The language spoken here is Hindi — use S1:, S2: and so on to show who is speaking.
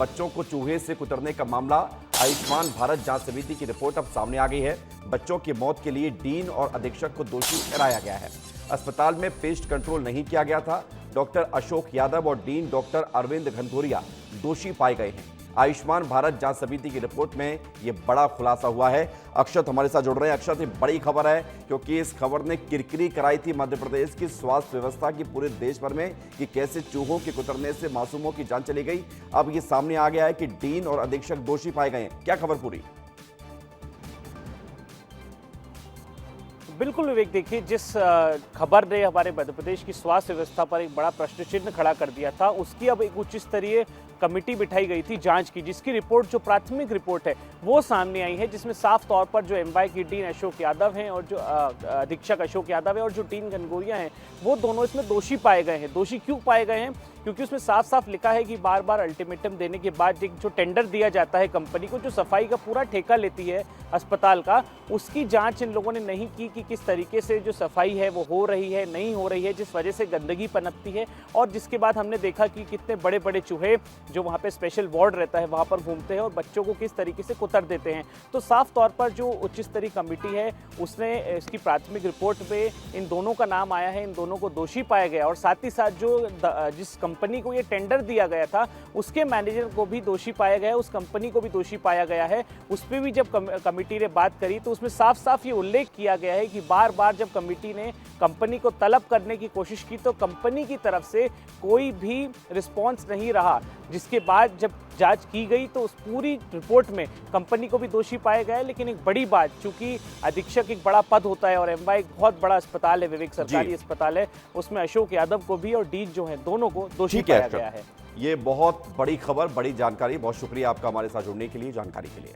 S1: बच्चों को चूहे से कुतरने का मामला। आयुष्मान भारत जांच समिति की रिपोर्ट अब सामने आ गई है। बच्चों की मौत के लिए डीन और अधीक्षक को दोषी ठहराया गया है। अस्पताल में पेस्ट कंट्रोल नहीं किया गया था। डॉक्टर अशोक यादव और डीन डॉक्टर अरविंद घनघोरिया दोषी पाए गए हैं। आयुष्मान भारत जांच समिति की रिपोर्ट में यह बड़ा खुलासा हुआ है। अक्षत हमारे साथ जुड़ रहे हैं। अक्षत, ये बड़ी खबर है क्योंकि इस खबर ने किरकिरी कराई थी मध्य प्रदेश की स्वास्थ्य व्यवस्था की पूरे देश भर में कि कैसे चूहों के कुतरने से मासूमों की जान चली गई। अब ये सामने आ गया है कि डीन और अधीक्षक दोषी पाए गए हैं। क्या खबर पूरी?
S2: बिल्कुल विवेक, देखिए जिस खबर ने हमारे मध्य प्रदेश की स्वास्थ्य व्यवस्था पर एक बड़ा प्रश्न चिन्ह खड़ा कर दिया था, उसकी अब एक उच्च स्तरीय कमेटी बिठाई गई थी जांच की, जिसकी रिपोर्ट जो प्राथमिक रिपोर्ट है वो सामने आई है, जिसमें साफ तौर पर जो एमवाई की डीन अशोक यादव हैं और जो अधीक्षक अशोक यादव है और जो डीन घनघोरिया हैं, वो दोनों इसमें दोषी पाए गए हैं। दोषी क्यों पाए गए हैं? क्योंकि उसमें साफ साफ लिखा है कि बार बार अल्टीमेटम देने के बाद जो टेंडर दिया जाता है कंपनी को, जो सफाई का पूरा ठेका लेती है अस्पताल का, उसकी जांच इन लोगों ने नहीं की कि किस तरीके से जो सफाई है वो हो रही है, नहीं हो रही है, जिस वजह से गंदगी पनपती है। और जिसके बाद हमने देखा कि कितने बड़े बड़े चूहे जो वहाँ पे स्पेशल वार्ड रहता है वहाँ पर घूमते हैं और बच्चों को किस तरीके से कुतर देते हैं। तो साफ तौर पर जो उच्च स्तरीय कमेटी है उसने इसकी प्राथमिक रिपोर्ट में इन दोनों का नाम आया है, इन दोनों को दोषी पाया गया। और साथ ही साथ जो जिस कंपनी को ये टेंडर दिया गया था उसके मैनेजर को भी दोषी पाया गया है, उस कंपनी को भी दोषी पाया गया है। उस पर भी जब कमेटी ने बात करी तो उसमें साफ साफ ये उल्लेख किया गया है कि बार बार जब कमेटी ने कंपनी को तलब करने की कोशिश की तो कंपनी की तरफ से कोई भी रिस्पॉन्स नहीं रहा, जिसके बाद जब जांच की गई तो उस पूरी रिपोर्ट में कंपनी को भी दोषी पाया गया है। लेकिन एक बड़ी बात, चूंकि अधीक्षक एक बड़ा पद होता है और एमवाई एक बहुत बड़ा अस्पताल है, विवेक सरकारी अस्पताल है, उसमें अशोक यादव को भी और डीन जो है दोनों को दोषी पाया गया है।
S1: ये बहुत बड़ी खबर, बड़ी जानकारी। बहुत शुक्रिया आपका हमारे साथ जुड़ने के लिए, जानकारी के लिए।